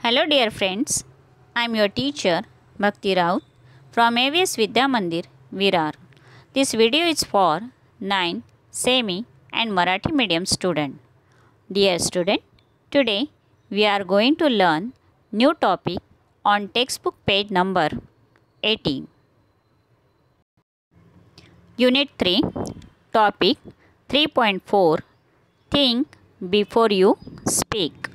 Hello dear friends, I am your teacher Bhakti Raut from AVS Vidya Mandir, Virar. This video is for 9 semi and Marathi medium student. Dear student, today we are going to learn new topic on textbook page number 18. Unit 3, topic 3.4, Think before you speak.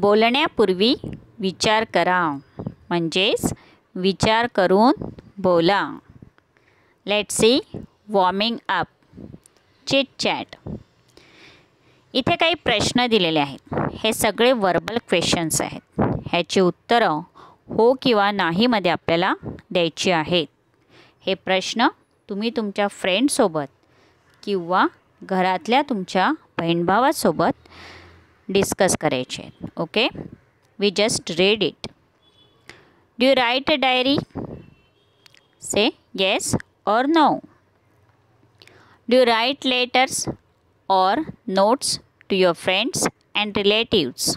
बोलण्यापूर्वी विचार करा म्हणजेच विचार करून बोला. Let's see warming up chit chat. इथे काही प्रश्न दिलेले आहेत. हे सगळे वर्बल क्वेश्चन्स आहेत. ह्याची उत्तरं हो किंवा नाही मध्ये आपल्याला द्यायची आहेत. हे प्रश्न तुम्ही तुमच्या फ्रेंडसोबत किंवा घरातल्या तुमच्या बहीणभावासोबत डिस्कस करायचे आहेत. Okay, we just read it. Do you write a diary? Say yes or no. Do you write letters or notes to your friends and relatives?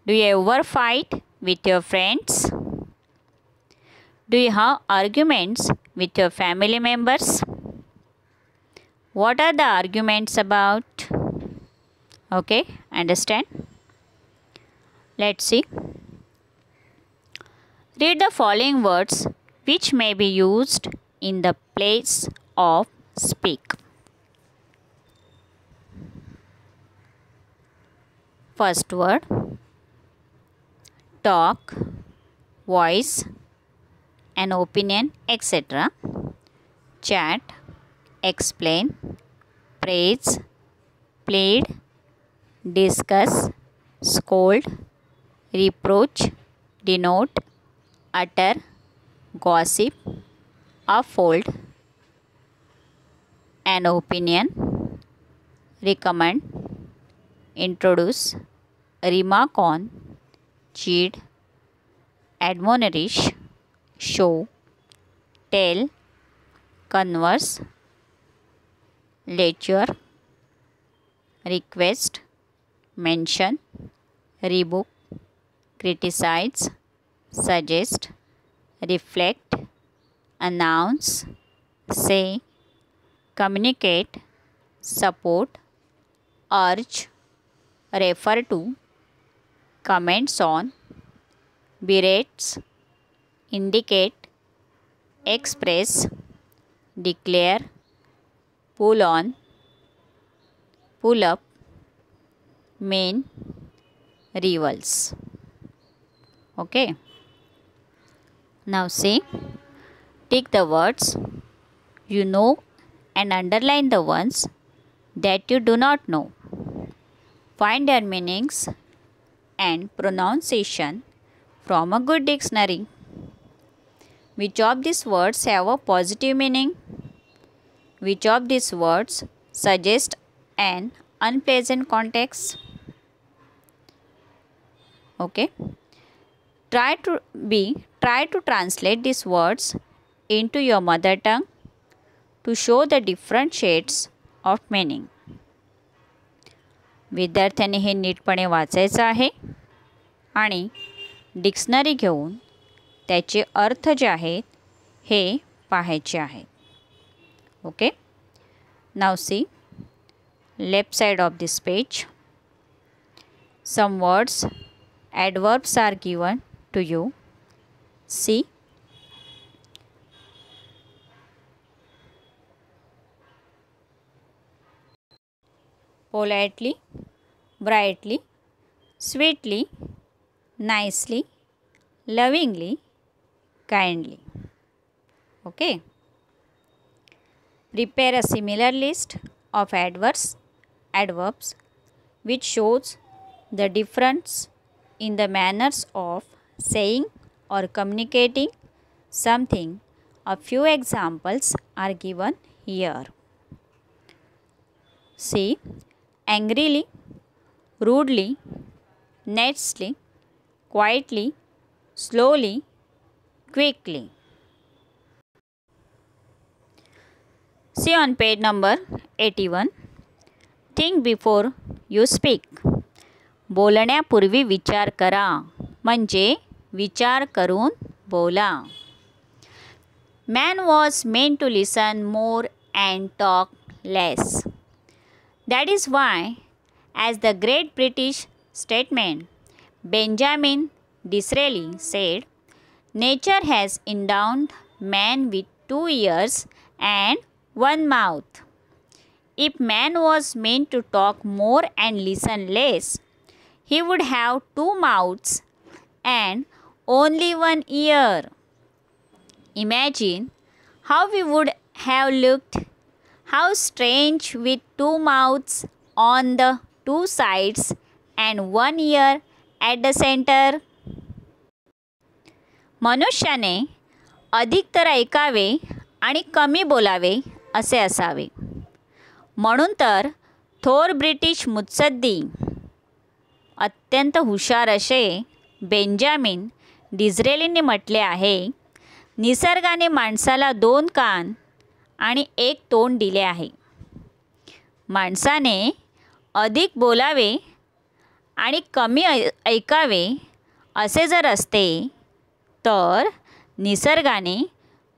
Do you ever fight with your friends? Do you have arguments with your family members? What are the arguments about? Okay, understand? Let's see. Read the following words which may be used in the place of speak. First word, talk, voice, an opinion, etc. Chat, explain, praise, plead, discuss, scold, reproach, denote, utter, gossip, uphold, an opinion, recommend, introduce, remark on, chide, admonish, show, tell, converse, lecture, request, mention, rebuke, criticize, suggest, reflect, announce, say, communicate, support, urge, refer to, comments on, berates, indicate, express, declare, pull on, pull up, mean, revels. Okay. Now see, tick the words you know and underline the ones that you do not know. Find their meanings and pronunciation from a good dictionary. Which of these words have a positive meaning? Which of these words suggest an unpleasant context? Okay. Try to translate these words into your mother tongue to show the different shades of meaning. विद्यार्थ्यांनी हे नीटपणे वाचायचं आहे आणि dictionary घेऊन त्याचे अर्थ जे आहेत हे पाहायचे आहेत. Okay. Now see, left side of this page. Some words, adverbs are given to you. See. Politely, brightly, sweetly, nicely, lovingly, kindly. Okay. Prepare a similar list of adverbs which shows the difference in the manners of saying or communicating something. A few examples are given here. See, angrily, rudely, nastily, quietly, slowly, quickly. See on page number 81. Think before you speak. बोलण्यापूर्वी विचार करा म्हणजे विचार करून बोला. Man was meant to listen more and talk less. That is why, as the great British statesman Benjamin Disraeli said, nature has endowed man with 2 ears and 1 mouth. If man was meant to talk more and listen less, he would have 2 mouths and only 1 ear. Imagine how we would have looked, how strange with 2 mouths on the 2 sides and 1 ear at the center. मनुष्याने अधिक तर ऐकावे आणि कमी बोलावे असे असावे. म्हणून तर थोर ब्रिटिश मुत्सद्दी अत्यंत हुशार असे बेंजामिन डिझरेलींनी म्हटले आहे, निसर्गाने माणसाला 2 कान आणि 1 तोंड दिले आहे. माणसाने अधिक बोलावे आणि कमी ऐकावे असे जर असते तर निसर्गाने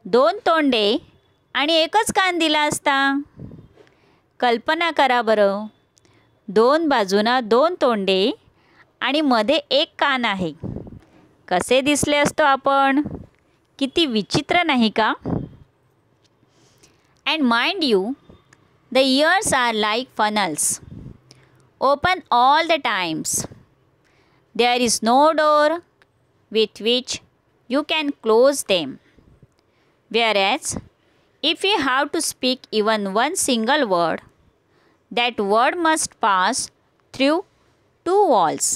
2 तोंडे आणि 1च कान दिला असता. कल्पना करा बरं, 2 बाजूंना 2 तोंडे आणि मध्ये 1 कान आहे. कसे दिसले असतो आपण? किती विचित्र नाही का? And mind you, the ears are like funnels, open all the times. There is no door with which you can close them. Whereas, if you have to speak even one single word, that word must pass through 2 walls,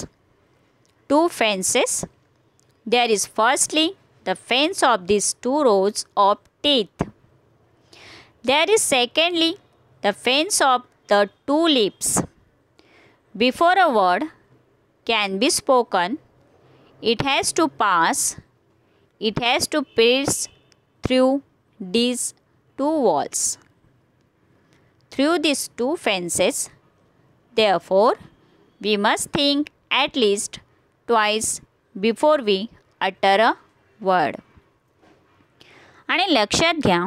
2 fences. There is firstly the fence of these 2 rows of teeth. There is secondly the fence of the 2 lips. Before a word can be spoken, it has to pierce through these 2 walls, through these 2 fences. Therefore, we must think at least twice before we utter a word. आणि लक्षात घ्या,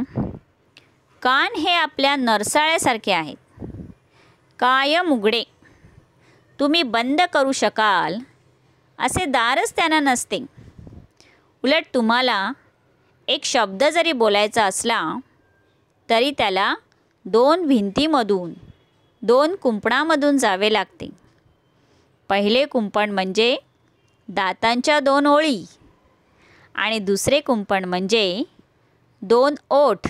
कान हे आपल्या नरसाळ्यासारखे आहेत, कायम उघडे. तुम्ही बंद करू शकाल असे दारच त्यांना नसते. उलट तुम्हाला एक शब्द जरी बोलायचा असला तरी त्याला 2 भिंतीमधून 2 कुंपणामधून जावे लागते. पहिले कुंपण म्हणजे दातांच्या 2 ओळी आणि दुसरे कुंपण म्हणजे 2 ओठ.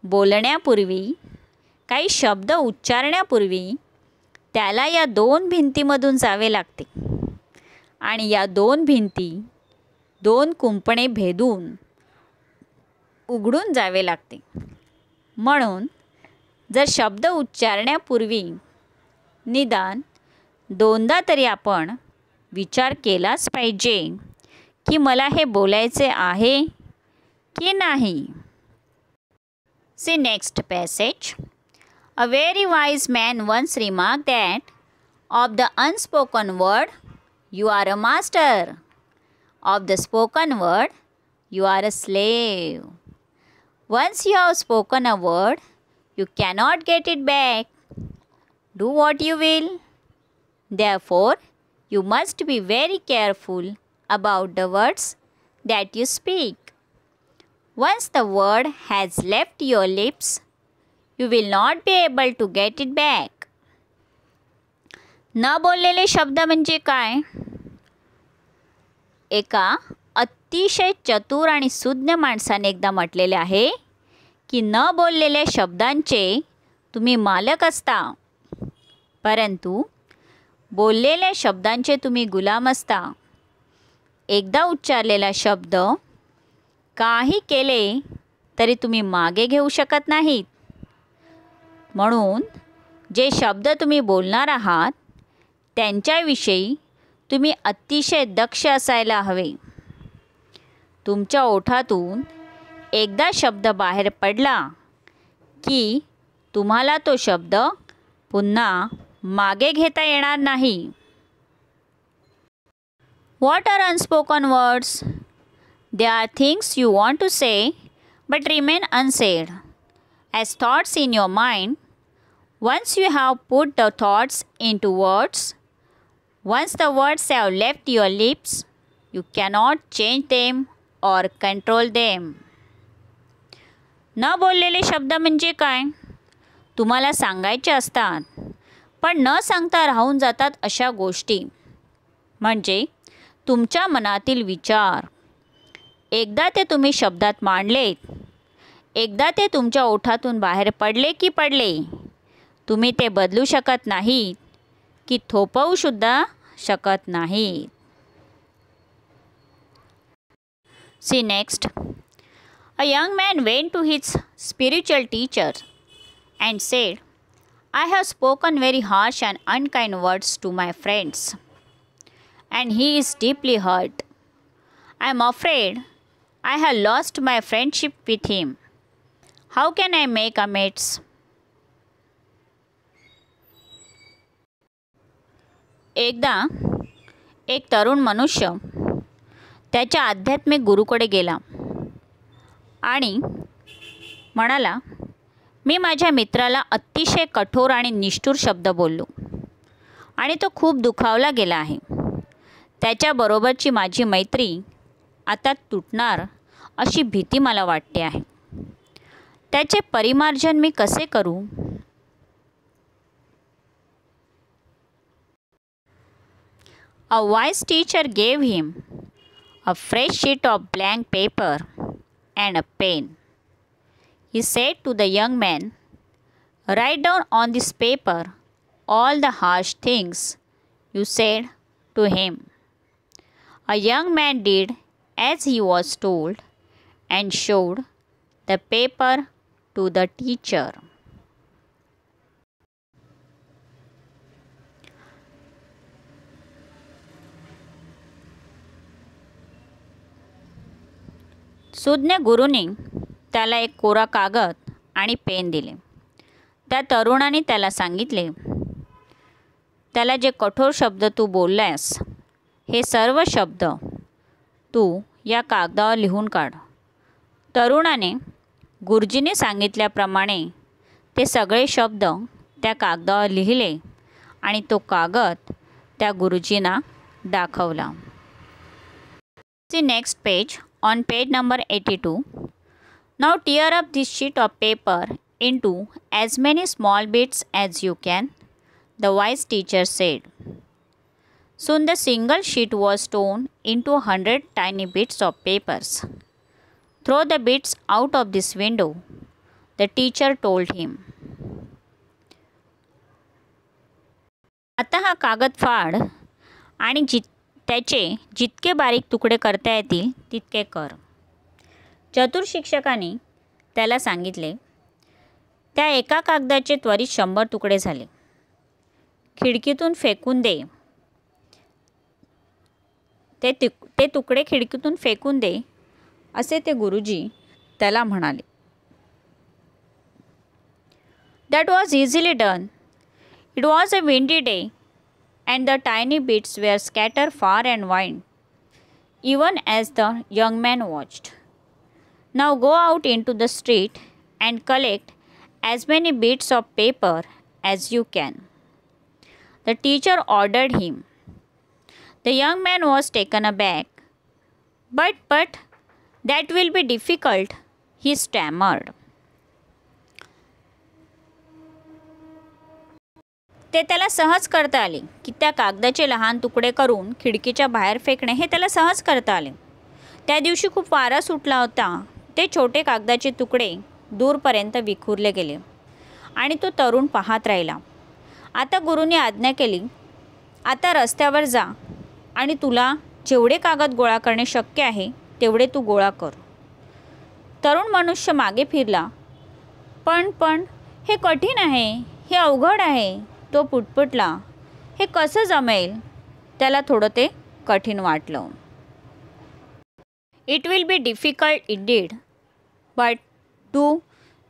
बोलण्यापूर्वी, काही शब्द उच्चारण्यापूर्वी त्याला या 2 भिंतीमधून जावे लागते आणि या 2 भिंती 2 कुंपणे भेदून उघडून जावे लागते. म्हणून जर शब्द उच्चारण्यापूर्वी निदान 2दा तरी आपण विचार केलाच पाहिजे की मला हे बोलायचे आहे की नाही. See next passage. A very wise man once remarked that of the unspoken word, you are a master. Of the spoken word, you are a slave. Once you have spoken a word, you cannot get it back. Do what you will. Therefore, you must be very careful about the words that you speak. Once the word has left your lips, you will not be able to get it back. न बोललेले शब्द म्हणजे काय? एका अतिशय चतुर आणि सुज्ञ माणसाने एकदा म्हटलेले आहे की न बोललेल्या शब्दांचे तुम्ही मालक असता, परंतु बोललेल्या शब्दांचे तुम्ही गुलाम असता. एकदा उच्चारलेला शब्द काही केले तरी तुम्ही मागे घेऊ शकत नाहीत. म्हणून जे शब्द तुम्ही बोलणार आहात त्यांच्याविषयी तुम्ही अतिशय दक्ष असायला हवे. तुमच्या ओठातून एकदा शब्द बाहेर पडला की तुम्हाला तो शब्द पुन्हा मागे घेता येणार नाही. What are unspoken words? They are things you want to say but remain unsaid, as thoughts in your mind. Once you have put the thoughts into words, once the words have left your lips, you cannot change them or control them. न बोललेले शब्द म्हणजे काय? तुम्हाला सांगायचे असतात पण न सांगता राहून जातात अशा गोष्टी, म्हणजे तुमच्या मनातील विचार. एकदा ते तुम्ही शब्दात मांडलेत, एकदा ते तुमच्या ओठातून बाहेर पडले की पडले, तुम्ही ते बदलू शकत नाहीत की थोपवू सुद्धा शकत नाहीत. See next. A young man went to his spiritual teacher and said, I have spoken very harsh and unkind words to my friends, and he is deeply hurt. I am afraid I have lost my friendship with him. How can I make amends? एकदा एक तरुण मनुष्य त्याच्या आध्यात्मिक गुरुकडे गेला आणि म्हणाला, मी माझ्या मित्राला अतिशय कठोर आणि निष्ठुर शब्द बोललो आणि तो खूप दुखावला गेला आहे. त्याच्याबरोबरची माझी मैत्री आता तुटणार अशी भीती मला वाटते आहे. त्याचे परिमार्जन मी कसे करू? A wise teacher gave him a fresh sheet of blank paper and a pen. He said to the young man, write down on this paper all the harsh things you said to him. A young man did as he was told and showed the paper to the teacher. सुज्ञ गुरुने त्याला एक कोरा कागद आणि pen दिले. त्या तरुणाने त्याला सांगितले, त्याला जे कठोर शब्द तू बोललास हे सर्व शब्द तू या कागदावर लिहून काढ. तरुणाने गुरुजीने सांगितल्याप्रमाणे ते सगळे शब्द त्या कागदावर लिहिले आणि तो कागद त्या गुरुजींना दाखवला. See next page. On page number 82, now tear up this sheet of paper into as many small bits as you can, the wise teacher said. Soon the single sheet was torn into 100 tiny bits of papers. Throw the bits out of this window, the teacher told him. आता हा कागद फाड आणि त्याचे जितके बारीक तुकडे करता येतील तितके कर. चतुर शिक्षकाने त्याला सांगितले. त्या एका कागदाचे त्वरित 100 तुकडे झाले. खिडकीतून फेकून दे. ते तुकडे खिडकीतून फेकून दे असे ते गुरुजी त्याला म्हणाले. That was easily done. It was a windy day and the tiny bits were scattered far and wide, even as the young man watched. Now go out into the street and collect as many bits of paper as you can, the teacher ordered him. The young man was taken aback. But that will be difficult, he stammered. ते त्याला सहज करता आले की त्या कागदाचे लहान तुकडे करून खिडकीच्या बाहेर फेकणे हे त्याला सहज करता आले. त्या दिवशी खूप वारा सुटला होता. ते छोटे कागदाचे तुकडे दूरपर्यंत विखुरले गेले आणि तो तरुण पाहत राहिला. आता गुरुने आज्ञा केली, आता रस्त्यावर जा आणि तुला जेवढे कागद गोळा करणे शक्य आहे तेवढे तू गोळा कर. तरुण मनुष्य मागे फिरला. पण हे कठीण आहे, हे अवघड आहे, तो पुटपुटला. हे कसं जमेल? त्याला थोडं ते कठीण वाटलं. It will be difficult Indeed, but do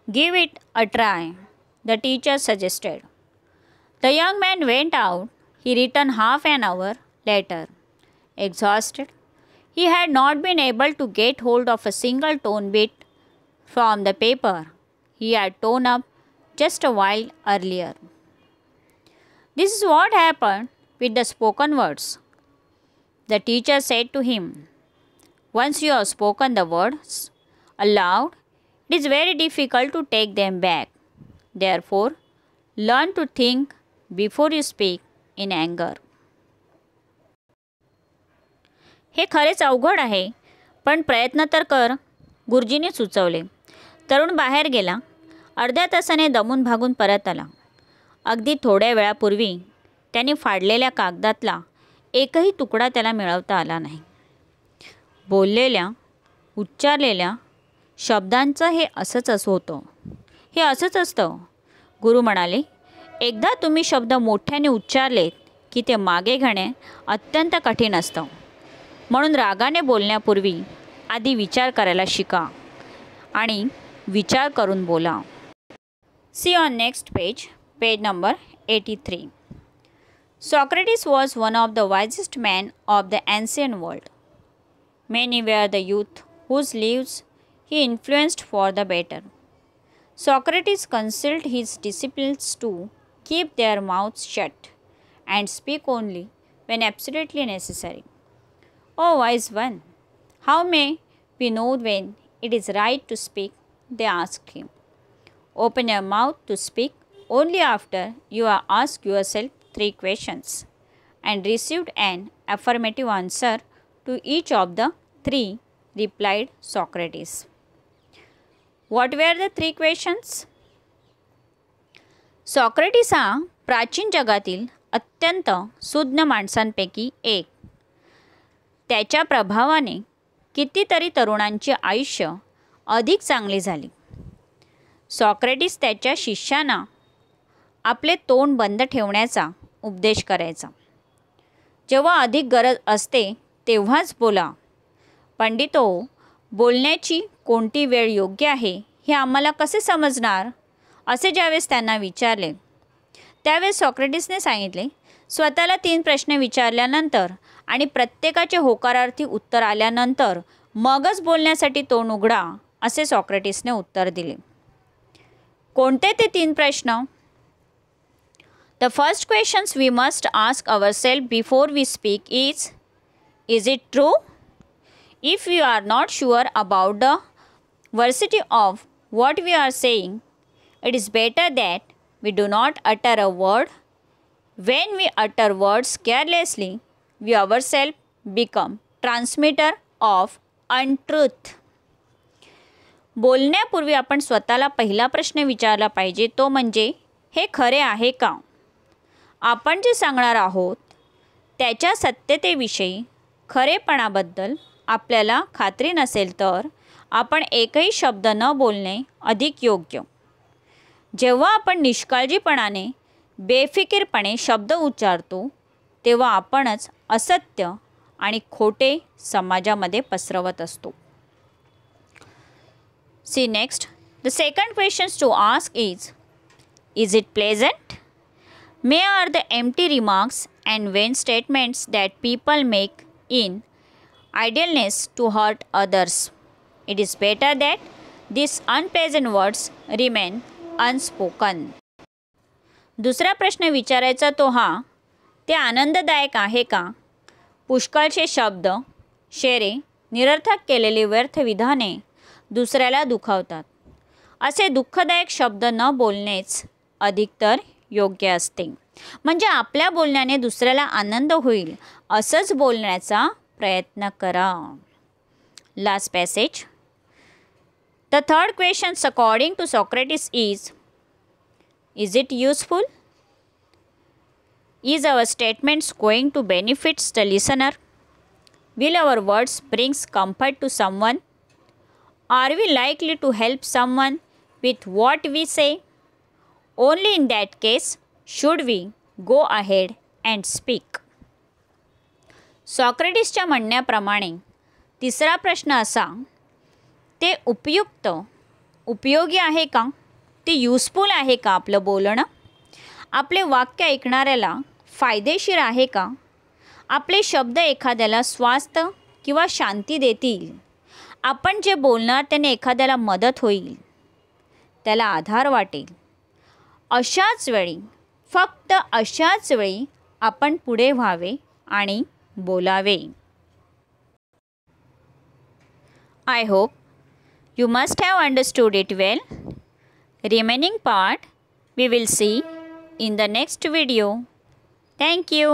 give it a try, the teacher suggested. The young man went out. He return half an hour later Exhausted, he had not been able to get hold of a single tone bit from the paper he had torn up just a while earlier. This is what happened with the spoken words. The teacher said to him, "Once you have spoken the words aloud, it is very difficult to take them back. Therefore, learn to think before you speak in anger." हे खरेच अवघड आहे, पण प्रयत्न तर कर, गुरुजींनी सुचवले. तरुण बाहेर गेला. अर्ध्या तासाने दमून भागून परत आला. अगदी थोड्या वेळापूर्वी त्याने फाडलेल्या कागदातला एकही तुकडा त्याला मिळवता आला नाही. बोललेल्या, उच्चारलेल्या शब्दांचं हे असंच होतं. हे असंच असतं. गुरु म्हणाले, एकदा तुम्ही शब्द मोठ्याने उच्चारलेत की ते मागे घेणे अत्यंत कठीण असतं. म्हणून रागाने बोलण्यापूर्वी आधी विचार करायला शिका आणि विचार करून बोला. See on next page, page number 83. Socrates was one of the wisest men of the ancient world. Many were the youth whose lives he influenced for the better. Socrates counseled his disciples to keep their mouths shut and speak only when absolutely necessary. "O wise one, how may we know when it is right to speak?" they asked him. "Open your mouth to speak only after you have asked yourself 3 questions and received an affirmative answer to each of the 3, replied Socrates. What were the 3 questions? Socrates हा प्राचीन जगातील अत्यंत सुज्ञ माणसांपैकी एक. त्याच्या प्रभावाने कितीतरी तरुणांची आयुष्य अधिक चांगली झाली. सॉक्रेटिस त्याच्या शिष्यांना आपले तोंड बंद ठेवण्याचा उपदेश करायचा. जेव्हा अधिक गरज असते तेव्हाच बोला. पंडितो, बोलण्याची कोणती वेळ योग्य आहे हे आम्हाला कसे समजणार, असे ज्यावेळेस त्यांना विचारले त्यावेळेस सॉक्रेटिसने सांगितले, स्वतःला 3 प्रश्न विचारल्यानंतर आणि प्रत्येकाचे होकारार्थी उत्तर आल्यानंतर मगच बोलण्यासाठी तोंड उघडा, असे सॉक्रेटिसने उत्तर दिले. कोणते ते 3 प्रश्न? The first questions we must ask ourselves before we speak is it true? If we are not sure about the veracity of what we are saying, it is better that we do not utter a word. When we utter words carelessly, we ourselves become transmitter of untruth. बोलण्यापूर्वी आपण स्वतःला पहिला प्रश्न विचारला पाहिजे, तो म्हणजे हे खरे आहे का? आपण जे सांगणार आहोत त्याच्या सत्यतेविषयी खरेपणाबद्दल आपल्याला खात्री नसेल तर आपण एकही शब्द न बोलणे अधिक योग्य. जेव्हा आपण निष्काळजीपणाने बेफिकीरपणे शब्द उच्चारतो तेव्हा आपणच असत्य आणि खोटे समाजामध्ये पसरवत असतो. See next, the second question to ask is it pleasant? May are the empty remarks and vain statements that people make in idleness to hurt others. It is better that these unpleasant words remain unspoken. दुसरा प्रश्न विचारायचा तो हा, ते आनंददायक आहे का? पुष्कळचे शब्द, शेरे, निरर्थक केलेली व्यर्थ विधाने दुसऱ्याला दुखावतात. असे दुःखदायक शब्द न बोलणेच अधिकतर योग्य असते. म्हणजे आपल्या बोलण्याने दुसऱ्याला आनंद होईल असंच बोलण्याचा प्रयत्न करा. Last passage. The third question according to Socrates is it useful? Is our statements going to benefit the listener? Will our words bring comfort to someone? Are we likely to help someone with what we say? Only in that case should we go ahead and speak. सॉक्रेटिसच्या म्हणण्याप्रमाणे तिसरा प्रश्न असा, ते उपयोगी आहे का? ते useful आहे का आपलं बोलणं? आपले वाक्य ऐकणाऱ्याला फायदेशीर आहे का? आपले शब्द एखाद्याला स्वास्थ्य किंवा शांती देतील. आपण जे बोलणार त्याने एखाद्याला मदत होईल, त्याला आधार वाटेल. अशाच वेळी, फक्त अशाच वेळी आपण पुढे व्हावे आणि बोलावे. I hope you must have understood it well. Remaining part we will see in the next video. Thank you.